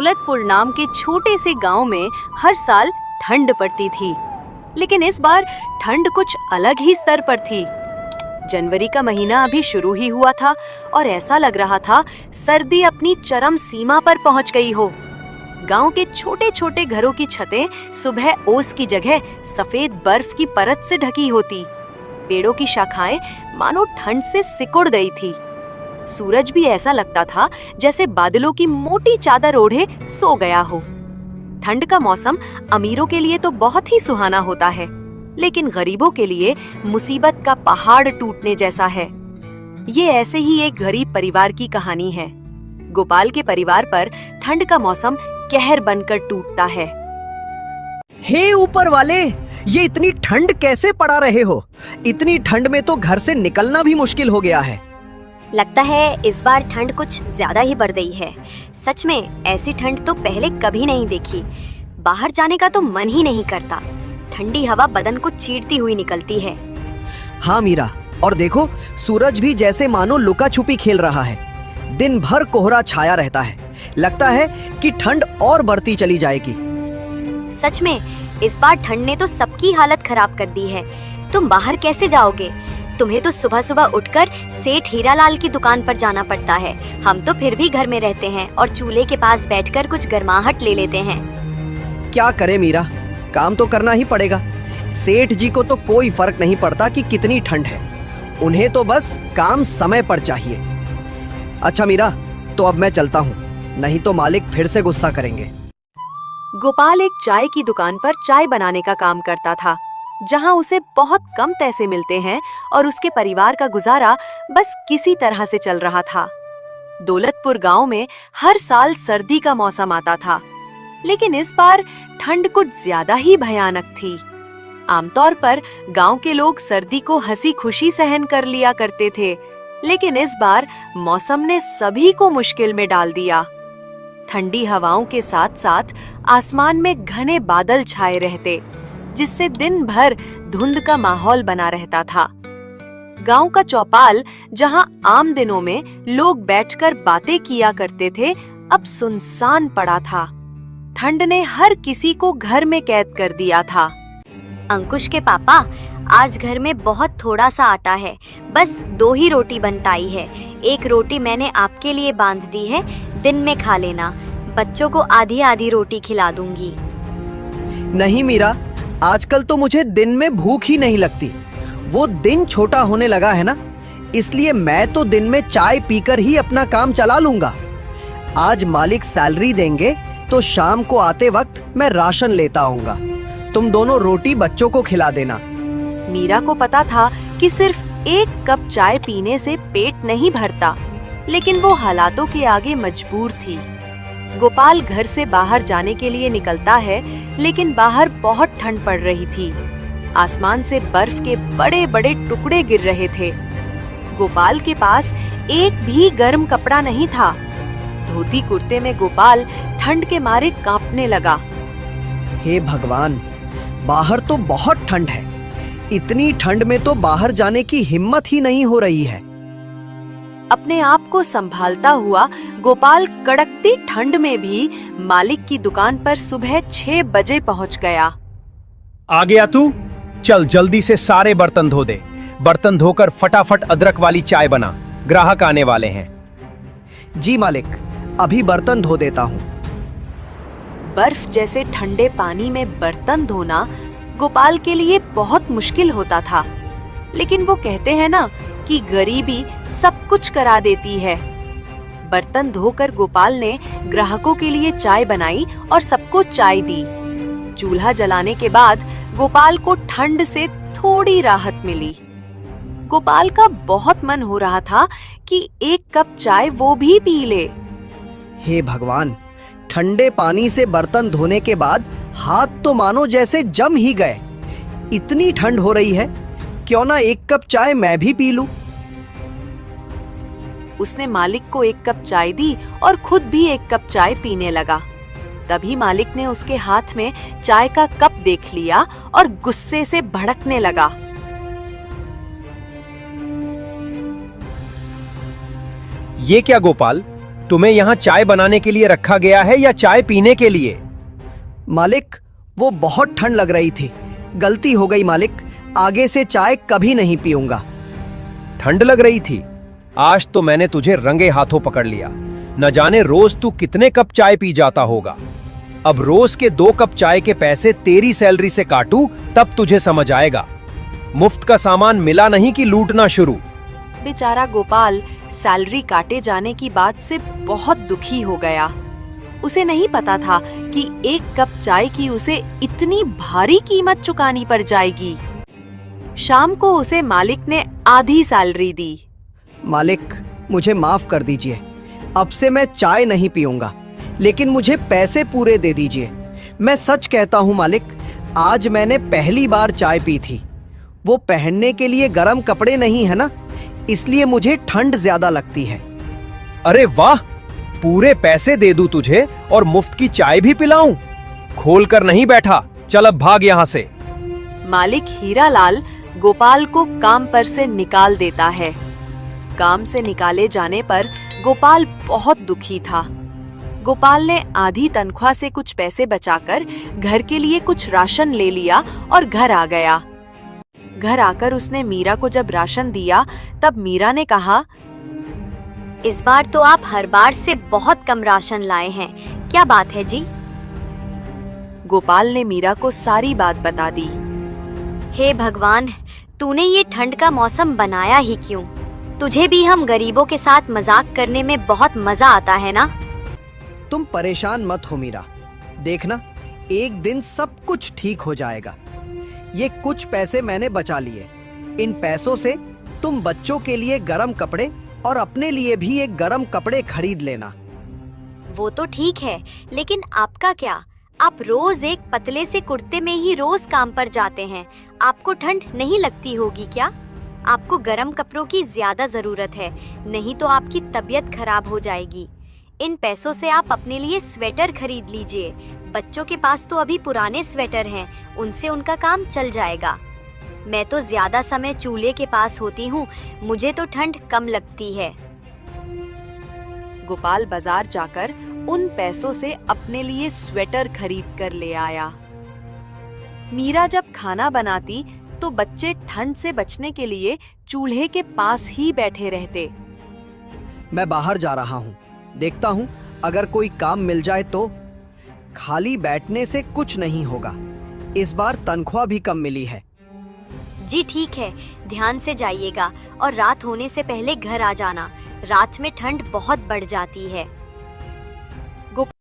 दौलतपुर नाम के छोटे से गांव में हर साल ठंड पड़ती थी, लेकिन इस बार ठंड कुछ अलग ही स्तर पर थी। जनवरी का महीना अभी शुरू ही हुआ था और ऐसा लग रहा था सर्दी अपनी चरम सीमा पर पहुंच गई हो। गांव के छोटे छोटे घरों की छतें सुबह ओस की जगह सफेद बर्फ की परत से ढकी होती। पेड़ों की शाखाएं मानो ठंड से सिकुड़ गई थी। सूरज भी ऐसा लगता था जैसे बादलों की मोटी चादर ओढ़े सो गया हो। ठंड का मौसम अमीरों के लिए तो बहुत ही सुहाना होता है, लेकिन गरीबों के लिए मुसीबत का पहाड़ टूटने जैसा है। ये ऐसे ही एक गरीब परिवार की कहानी है। गोपाल के परिवार पर ठंड का मौसम कहर बनकर टूटता है। हे ऊपर वाले, ये इतनी ठंड कैसे पड़ा रहे हो? इतनी ठंड में तो घर से निकलना भी मुश्किल हो गया है। लगता है इस बार ठंड कुछ ज्यादा ही बढ़ गई है। सच में ऐसी ठंड तो पहले कभी नहीं देखी। बाहर जाने का तो मन ही नहीं करता। ठंडी हवा बदन को चीरती हुई निकलती है। हाँ मीरा, और देखो सूरज भी जैसे मानो लुका छुपी खेल रहा है। दिन भर कोहरा छाया रहता है। लगता है कि ठंड और बढ़ती चली जाएगी। सच में इस बार ठंड ने तो सबकी हालत खराब कर दी है। तुम बाहर कैसे जाओगे? तुम्हें तो सुबह सुबह उठकर सेठ हीरालाल की दुकान पर जाना पड़ता है। हम तो फिर भी घर में रहते हैं और चूल्हे के पास बैठकर कुछ गर्माहट ले लेते हैं। क्या करे मीरा, काम तो करना ही पड़ेगा। सेठ जी को तो कोई फर्क नहीं पड़ता कि कितनी ठंड है। उन्हें तो बस काम समय पर चाहिए। अच्छा मीरा, तो अब मैं चलता हूँ, नहीं तो मालिक फिर से गुस्सा करेंगे। गोपाल एक चाय की दुकान पर चाय बनाने का काम करता था, जहां उसे बहुत कम पैसे मिलते हैं और उसके परिवार का गुजारा बस किसी तरह से चल रहा था। दौलतपुर गांव में हर साल सर्दी का मौसम आता था, लेकिन इस बार ठंड कुछ ज्यादा ही भयानक थी। आमतौर पर गांव के लोग सर्दी को हंसी खुशी सहन कर लिया करते थे, लेकिन इस बार मौसम ने सभी को मुश्किल में डाल दिया। ठंडी हवाओं के साथ साथ आसमान में घने बादल छाए रहते, जिससे दिन भर धुंध का माहौल बना रहता था। गांव का चौपाल, जहां आम दिनों में लोग बैठकर बातें किया करते थे, अब सुनसान पड़ा था। ठंड ने हर किसी को घर में कैद कर दिया था। अंकुश के पापा, आज घर में बहुत थोड़ा सा आटा है। बस 2 ही रोटी बन पाई है। एक रोटी मैंने आपके लिए बांध दी है, दिन में खा लेना। बच्चों को आधी आधी रोटी खिला दूंगी। नहीं मीरा, आजकल तो मुझे दिन में भूख ही नहीं लगती। वो दिन छोटा होने लगा है ना, इसलिए मैं तो दिन में चाय पीकर ही अपना काम चला लूंगा। आज मालिक सैलरी देंगे तो शाम को आते वक्त मैं राशन लेता आऊंगा। तुम दोनों रोटी बच्चों को खिला देना। मीरा को पता था कि सिर्फ एक कप चाय पीने से पेट नहीं भरता, लेकिन वो हालातों के आगे मजबूर थी। गोपाल घर से बाहर जाने के लिए निकलता है, लेकिन बाहर बहुत ठंड पड़ रही थी। आसमान से बर्फ के बड़े बड़े टुकड़े गिर रहे थे। गोपाल के पास एक भी गर्म कपड़ा नहीं था। धोती कुर्ते में गोपाल ठंड के मारे कांपने लगा। हे भगवान, बाहर तो बहुत ठंड है। इतनी ठंड में तो बाहर जाने की हिम्मत ही नहीं हो रही है। अपने आप को संभालता हुआ गोपाल कड़कती ठंड में भी मालिक की दुकान पर सुबह 6 बजे पहुंच गया। आ गया तू? चल जल्दी से सारे बर्तन धो दे। बर्तन धोकर फटाफट अदरक वाली चाय बना, ग्राहक आने वाले हैं। जी मालिक, अभी बर्तन धो देता हूँ। बर्फ जैसे ठंडे पानी में बर्तन धोना गोपाल के लिए बहुत मुश्किल होता था, लेकिन वो कहते हैं ना कि गरीबी सब कुछ करा देती है। बर्तन धोकर गोपाल ने ग्राहकों के लिए चाय बनाई और सबको चाय दी। चूल्हा जलाने के बाद गोपाल को ठंड से थोड़ी राहत मिली। गोपाल का बहुत मन हो रहा था कि एक कप चाय वो भी पी ले। हे भगवान, ठंडे पानी से बर्तन धोने के बाद हाथ तो मानो जैसे जम ही गए। इतनी ठंड हो रही है, क्यों ना एक कप चाय मैं भी पी लूं। उसने मालिक को एक कप चाय दी और खुद भी एक कप चाय पीने लगा। तभी मालिक ने उसके हाथ में चाय का कप देख लिया और गुस्से से भड़कने लगा। ये क्या गोपाल, तुम्हें यहाँ चाय बनाने के लिए रखा गया है या चाय पीने के लिए? मालिक, वो बहुत ठंड लग रही थी। गलती हो गई मालिक, आगे से चाय कभी नहीं पीऊंगा। ठंड लग रही थी? आज तो मैंने तुझे रंगे हाथों पकड़ लिया। न जाने रोज तू कितने कप चाय पी जाता होगा। अब रोज के 2 कप चाय के पैसे तेरी सैलरी से काटूं तब तुझे समझ आएगा। मुफ्त का सामान मिला नहीं कि लूटना शुरू। बेचारा गोपाल सैलरी काटे जाने की बात से बहुत दुखी हो गया। उसे नहीं पता था कि 1 कप चाय की उसे इतनी भारी कीमत चुकानी पड़ जाएगी। शाम को उसे मालिक ने आधी सैलरी दी। मालिक, मुझे माफ कर दीजिए। अब से मैं चाय नहीं पीऊंगा, लेकिन मुझे पैसे पूरे दे दीजिए। मैं सच कहता हूँ मालिक, आज मैंने पहली बार चाय पी थी। वो पहनने के लिए गर्म कपड़े नहीं है ना, इसलिए मुझे ठंड ज्यादा लगती है। अरे वाह, पूरे पैसे दे दूं तुझे और मुफ्त की चाय भी पिलाऊं? खोल कर नहीं बैठा, चल अब भाग यहाँ से। मालिक हीरालाल गोपाल को काम पर से निकाल देता है। काम से निकाले जाने पर गोपाल बहुत दुखी था। गोपाल ने आधी तनख्वाह से कुछ पैसे बचाकर घर के लिए कुछ राशन ले लिया और घर आ गया। घर आकर उसने मीरा को जब राशन दिया तब मीरा ने कहा, इस बार तो आप हर बार से बहुत कम राशन लाए हैं, क्या बात है जी? गोपाल ने मीरा को सारी बात बता दी। हे भगवान, तूने ये ठंड का मौसम बनाया ही क्यों? तुझे भी हम गरीबों के साथ मजाक करने में बहुत मजा आता है ना? तुम परेशान मत हो मीरा, देखना एक दिन सब कुछ ठीक हो जाएगा। ये कुछ पैसे मैंने बचा लिए। इन पैसों से तुम बच्चों के लिए गरम कपड़े और अपने लिए भी एक गरम कपड़े खरीद लेना। वो तो ठीक है, लेकिन आपका क्या? आप रोज एक पतले से कुर्ते में ही रोज काम पर जाते हैं। आपको ठंड नहीं लगती होगी क्या? आपको गरम कपड़ों की ज्यादा जरूरत है, नहीं तो आपकी तबीयत खराब हो जाएगी। इन पैसों से आप अपने लिए स्वेटर खरीद लीजिए। बच्चों के पास तो अभी पुराने स्वेटर हैं, उनसे उनका काम चल जाएगा। मैं तो ज्यादा समय चूल्हे के पास होती हूँ, मुझे तो ठंड कम लगती है। गोपाल बाजार जाकर उन पैसों से अपने लिए स्वेटर खरीद कर ले आया। मीरा जब खाना बनाती तो बच्चे ठंड से बचने के लिए चूल्हे के पास ही बैठे रहते। मैं बाहर जा रहा हूँ, देखता हूँ अगर कोई काम मिल जाए तो। खाली बैठने से कुछ नहीं होगा। इस बार तनख्वाह भी कम मिली है। जी ठीक है, ध्यान से जाइएगा और रात होने से पहले घर आ जाना। रात में ठंड बहुत बढ़ जाती है।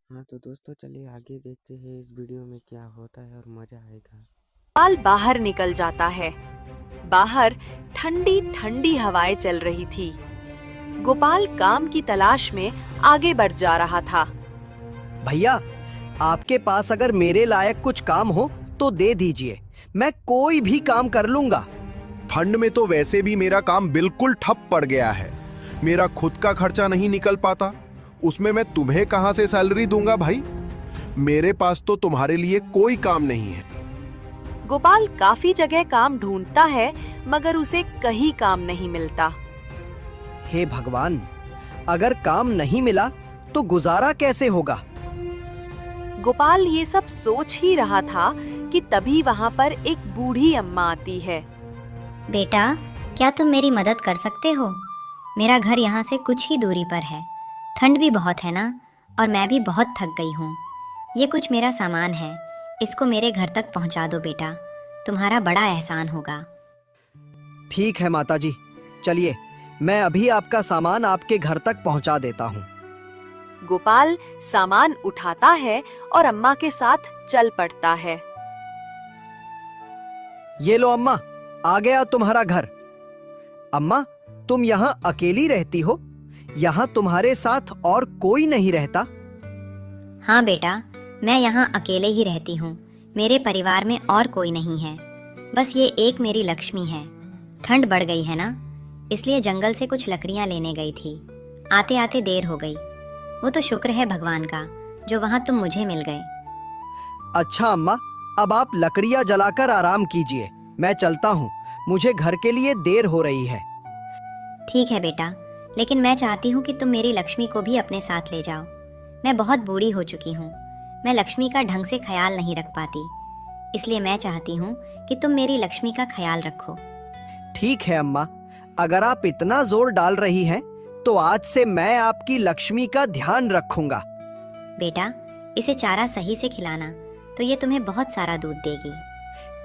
हाँ तो दोस्तों, चलिए आगे देखते हैं इस वीडियो में क्या होता है और मजा आएगा। गोपाल बाहर निकल जाता है। बाहर ठंडी ठंडी हवाएं चल रही थी। गोपाल काम की तलाश में आगे बढ़ जा रहा था। भैया, आपके पास अगर मेरे लायक कुछ काम हो तो दे दीजिए, मैं कोई भी काम कर लूंगा। ठंड में तो वैसे भी मेरा काम बिल्कुल ठप पड़ गया है। मेरा खुद का खर्चा नहीं निकल पाता, उसमें मैं तुम्हें कहां से सैलरी दूंगा भाई? मेरे पास तो तुम्हारे लिए कोई काम नहीं है। गोपाल काफी जगह काम ढूंढता है मगर उसे कहीं काम नहीं मिलता। हे भगवान, अगर काम नहीं मिला तो गुजारा कैसे होगा? गोपाल ये सब सोच ही रहा था कि तभी वहाँ पर एक बूढ़ी अम्मा आती है। बेटा, क्या तुम मेरी मदद कर सकते हो? मेरा घर यहाँ से कुछ ही दूरी पर है। ठंड भी बहुत है ना, और मैं भी बहुत थक गई हूँ। ये कुछ मेरा सामान है, इसको मेरे घर तक पहुँचा दो बेटा, तुम्हारा बड़ा एहसान होगा। ठीक है माताजी, चलिए मैं अभी आपका सामान आपके घर तक पहुँचा देता हूँ। गोपाल सामान उठाता है और अम्मा के साथ चल पड़ता है। ये लो अम्मा, आ गया तुम्हारा घर। अम्मा, तुम यहाँ अकेली रहती हो? यहाँ तुम्हारे साथ और कोई नहीं रहता? हाँ बेटा, मैं यहाँ अकेले ही रहती हूँ। मेरे परिवार में और कोई नहीं है, बस ये एक मेरी लक्ष्मी है। ठंड बढ़ गई है ना, इसलिए जंगल से कुछ लकड़ियाँ लेने गई थी। आते आते देर हो गई। वो तो शुक्र है भगवान का जो वहाँ तुम मुझे मिल गए। अच्छा अम्मा, अब आप लकड़ियाँ जलाकर आराम कीजिए, मैं चलता हूँ, मुझे घर के लिए देर हो रही है। ठीक है बेटा, लेकिन मैं चाहती हूँ कि तुम मेरी लक्ष्मी को भी अपने साथ ले जाओ। मैं बहुत बूढ़ी हो चुकी हूँ, मैं लक्ष्मी का ढंग से ख्याल नहीं रख पाती, इसलिए मैं चाहती हूँ कि तुम मेरी लक्ष्मी का ख्याल रखो। ठीक है अम्मा, अगर आप इतना जोर डाल रही हैं तो आज से मैं आपकी लक्ष्मी का ध्यान रखूंगा। बेटा, इसे चारा सही से खिलाना तो ये तुम्हें बहुत सारा दूध देगी।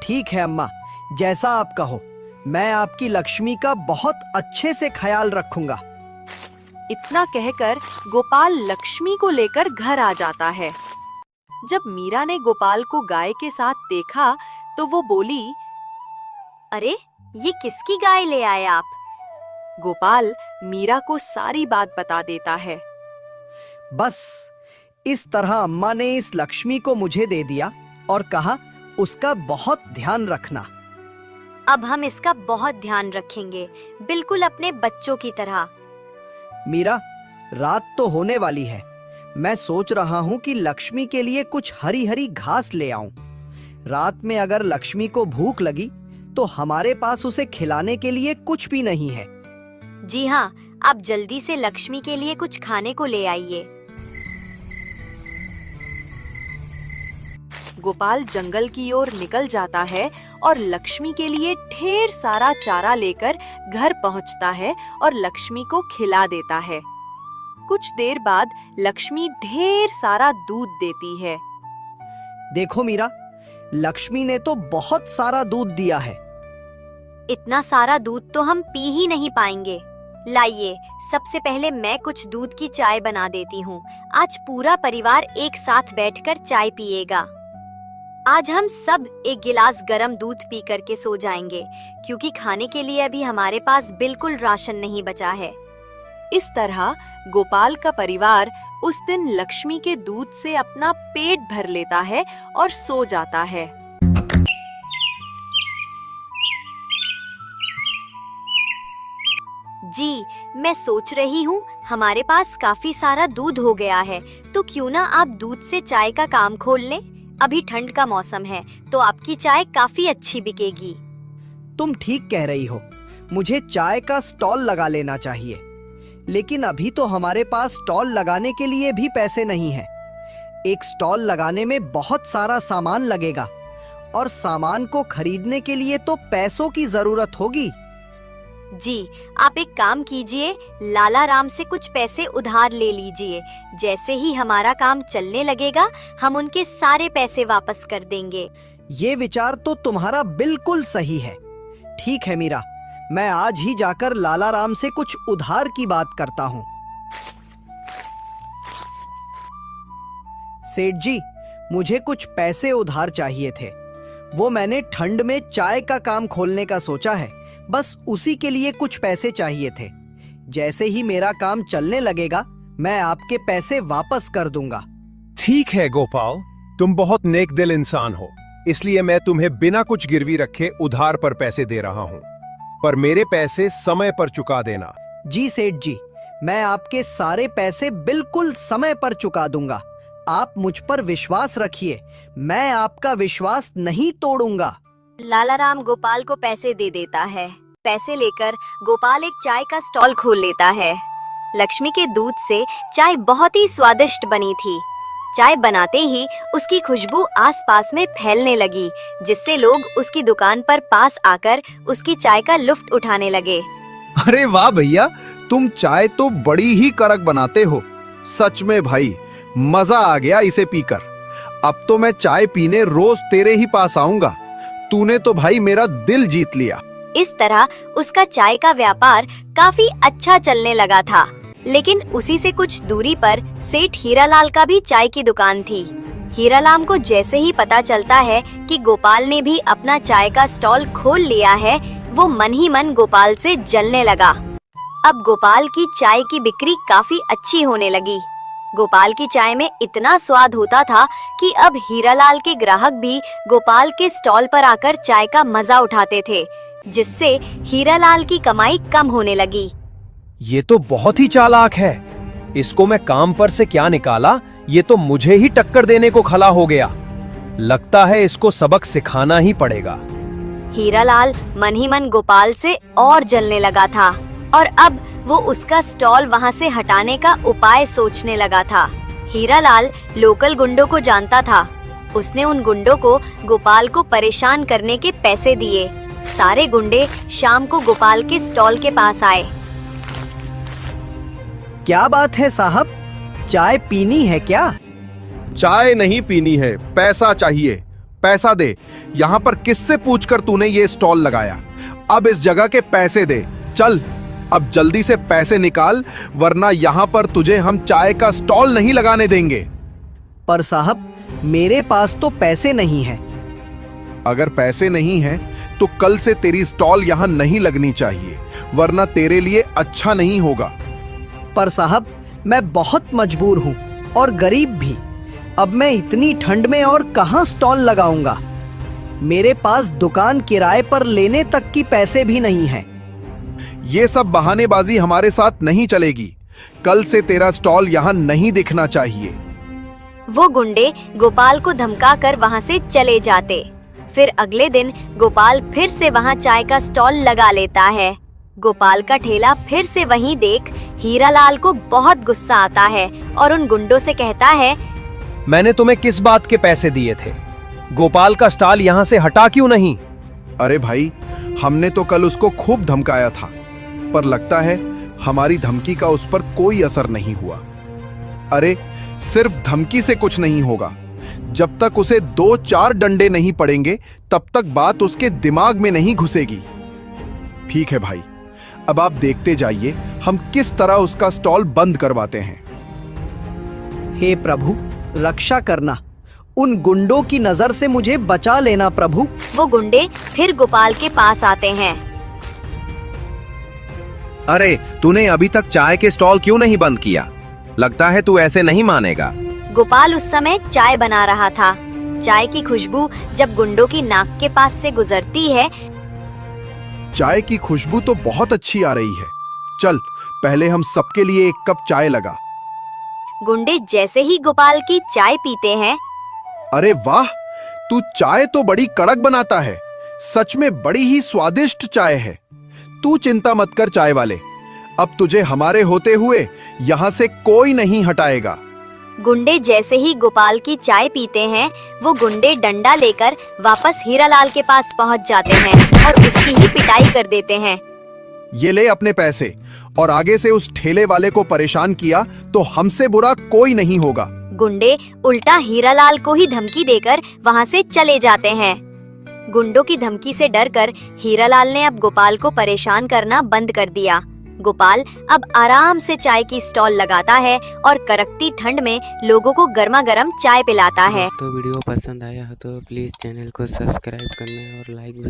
ठीक है अम्मा, जैसा आप कहो, मैं आपकी लक्ष्मी का बहुत अच्छे से ख्याल रखूंगा। इतना कहकर गोपाल लक्ष्मी को लेकर घर आ जाता है। जब मीरा ने गोपाल को गाय के साथ देखा तो वो बोली, अरे ये किसकी गाय ले आए आप? गोपाल मीरा को सारी बात बता देता है। बस इस तरह अम्मा ने इस लक्ष्मी को मुझे दे दिया और कहा उसका बहुत ध्यान रखना। अब हम इसका बहुत ध्यान रखेंगे, बिल्कुल अपने बच्चों की तरह। मीरा, रात तो होने वाली है, मैं सोच रहा हूँ कि लक्ष्मी के लिए कुछ हरी हरी घास ले आऊं। रात में अगर लक्ष्मी को भूख लगी तो हमारे पास उसे खिलाने के लिए कुछ भी नहीं है। जी हाँ, आप जल्दी से लक्ष्मी के लिए कुछ खाने को ले आइए। गोपाल जंगल की ओर निकल जाता है और लक्ष्मी के लिए ढेर सारा चारा लेकर घर पहुंचता है और लक्ष्मी को खिला देता है। कुछ देर बाद लक्ष्मी ढेर सारा दूध देती है। देखो मीरा, लक्ष्मी ने तो बहुत सारा दूध दिया है। इतना सारा दूध तो हम पी ही नहीं पाएंगे। लाइए, सबसे पहले मैं कुछ दूध की चाय बना देती हूँ। आज पूरा परिवार एक साथ बैठकर चाय पिएगा। आज हम सब एक गिलास गरम दूध पी करके सो जाएंगे, क्योंकि खाने के लिए अभी हमारे पास बिल्कुल राशन नहीं बचा है। इस तरह गोपाल का परिवार उस दिन लक्ष्मी के दूध से अपना पेट भर लेता है और सो जाता है। जी, मैं सोच रही हूँ हमारे पास काफी सारा दूध हो गया है, तो क्यों ना आप दूध से चाय का काम खोल लें। अभी ठंड का मौसम है तो आपकी चाय काफी अच्छी बिकेगी। तुम ठीक कह रही हो, मुझे चाय का स्टॉल लगा लेना चाहिए, लेकिन अभी तो हमारे पास स्टॉल लगाने के लिए भी पैसे नहीं हैं। एक स्टॉल लगाने में बहुत सारा सामान लगेगा और सामान को खरीदने के लिए तो पैसों की जरूरत होगी। जी, आप एक काम कीजिए, लाला राम से कुछ पैसे उधार ले लीजिए। जैसे ही हमारा काम चलने लगेगा हम उनके सारे पैसे वापस कर देंगे। ये विचार तो तुम्हारा बिल्कुल सही है। ठीक है मीरा, मैं आज ही जाकर लाला राम से कुछ उधार की बात करता हूँ। सेठ जी, मुझे कुछ पैसे उधार चाहिए थे। वो मैंने ठंड में चाय का काम खोलने का सोचा है, बस उसी के लिए कुछ पैसे चाहिए थे। जैसे ही मेरा काम चलने लगेगा मैं आपके पैसे वापस कर दूंगा। ठीक है गोपाल, तुम बहुत नेक दिल इंसान हो, इसलिए मैं तुम्हें बिना कुछ गिरवी रखे उधार पर पैसे दे रहा हूँ, पर मेरे पैसे समय पर चुका देना। जी सेठ जी, मैं आपके सारे पैसे बिल्कुल समय पर चुका दूंगा। आप मुझ पर विश्वास रखिए, मैं आपका विश्वास नहीं तोड़ूंगा। लाला राम गोपाल को पैसे दे देता है। पैसे लेकर गोपाल एक चाय का स्टॉल खोल लेता है। लक्ष्मी के दूध से चाय बहुत ही स्वादिष्ट बनी थी। चाय बनाते ही उसकी खुशबू आसपास में फैलने लगी, जिससे लोग उसकी दुकान पर पास आकर उसकी चाय का लुत्फ उठाने लगे। अरे वाह भैया, तुम चाय तो बड़ी ही कड़क बनाते हो। सच में भाई, मजा आ गया इसे पीकर। अब तो मैं चाय पीने रोज तेरे ही पास आऊंगा। तूने तो भाई मेरा दिल जीत लिया। इस तरह उसका चाय का व्यापार काफी अच्छा चलने लगा था। लेकिन उसी से कुछ दूरी पर सेठ हीरालाल का भी चाय की दुकान थी। हीरालाल को जैसे ही पता चलता है कि गोपाल ने भी अपना चाय का स्टॉल खोल लिया है, वो मन ही मन गोपाल से जलने लगा। अब गोपाल की चाय की बिक्री काफी अच्छी होने लगी। गोपाल की चाय में इतना स्वाद होता था कि अब हीरालाल के ग्राहक भी गोपाल के स्टॉल पर आकर चाय का मजा उठाते थे, जिससे हीरालाल की कमाई कम होने लगी। ये तो बहुत ही चालाक है। इसको मैं काम पर से क्या निकाला, ये तो मुझे ही टक्कर देने को खड़ा हो गया। लगता है इसको सबक सिखाना ही पड़ेगा। हीरालाल मन ही मन गोपाल से और जलने लगा था और अब वो उसका स्टॉल वहाँ से हटाने का उपाय सोचने लगा था। हीरालाल लोकल गुंडों को जानता था। उसने उन गुंडों को गोपाल को परेशान करने के पैसे दिए। सारे गुंडे शाम को गोपाल के स्टॉल के पास आए। क्या बात है साहब, चाय पीनी है क्या? चाय नहीं पीनी है, पैसा चाहिए। पैसा दे। यहाँ पर किससे पूछकर तूने ये स्टॉल लगाया? अब इस जगह के पैसे दे। चल अब जल्दी से पैसे निकाल, वरना यहाँ पर तुझे हम चाय का स्टॉल नहीं लगाने देंगे। पर साहब, मेरे पास तो पैसे नहीं है। अगर पैसे नहीं हैं तो कल से तेरी स्टॉल यहाँ नहीं लगनी चाहिए, वरना तेरे लिए अच्छा नहीं होगा। पर साहब, मैं बहुत मजबूर हूँ और गरीब भी। अब मैं इतनी ठंड में और कहाँ स्टॉल लगाऊंगा? मेरे पास दुकान किराए पर लेने तक की पैसे भी नहीं हैं। ये सब बहानेबाजी हमारे साथ नहीं चलेगी। कल से तेरा स्टॉल यहाँ नहीं दिखना चाहिए। वो गुंडे गोपाल को धमकाकर वहाँ से चले जाते। फिर अगले दिन गोपाल फिर से वहाँ चाय का स्टॉल लगा लेता है। गोपाल का ठेला फिर से वहीं देख हीरालाल को बहुत गुस्सा आता है और उन गुंडों से कहता है, मैंने तुम्हें किस बात के पैसे दिए थे? गोपाल का स्टॉल यहाँ से हटा क्यों नहीं? अरे भाई, हमने तो कल उसको खूब धमकाया था, पर लगता है हमारी धमकी का उस पर कोई असर नहीं हुआ। अरे सिर्फ धमकी से कुछ नहीं होगा। जब तक उसे 2-4 डंडे नहीं पड़ेंगे तब तक बात उसके दिमाग में नहीं घुसेगी। ठीक है भाई, अब आप देखते जाइए हम किस तरह उसका स्टॉल बंद करवाते हैं। हे प्रभु, रक्षा करना। उन गुंडों की नजर से मुझे बचा लेना प्रभु। वो गुंडे फिर गोपाल के पास आते हैं। अरे तूने अभी तक चाय के स्टॉल क्यों नहीं बंद किया? लगता है तू ऐसे नहीं मानेगा। गोपाल उस समय चाय बना रहा था। चाय की खुशबू जब गुंडों की नाक के पास से गुजरती है, चाय की खुशबू तो बहुत अच्छी आ रही है। चल पहले हम सबके लिए एक कप चाय लगा। गुंडे जैसे ही गोपाल की चाय पीते हैं, अरे वाह, तू चाय तो बड़ी कड़क बनाता है। सच में बड़ी ही स्वादिष्ट चाय है। तू चिंता मत कर चाय वाले, अब तुझे हमारे होते हुए यहाँ से कोई नहीं हटाएगा। गुंडे जैसे ही गोपाल की चाय पीते हैं, वो गुंडे डंडा लेकर वापस हीरालाल के पास पहुंच जाते हैं और उसकी ही पिटाई कर देते हैं। ये ले अपने पैसे, और आगे से उस ठेले वाले को परेशान किया तो हमसे बुरा कोई नहीं होगा। गुंडे उल्टा हीरालाल को ही धमकी देकर वहां से चले जाते हैं। गुंडों की धमकी से डरकर हीरालाल ने अब गोपाल को परेशान करना बंद कर दिया। गोपाल अब आराम से चाय की स्टॉल लगाता है और कड़कती ठंड में लोगों को गर्मा गर्म चाय पिलाता है। दोस्तों वीडियो पसंद आया हो तो प्लीज़ चैनल को सब्सक्राइब करना और लाइक भी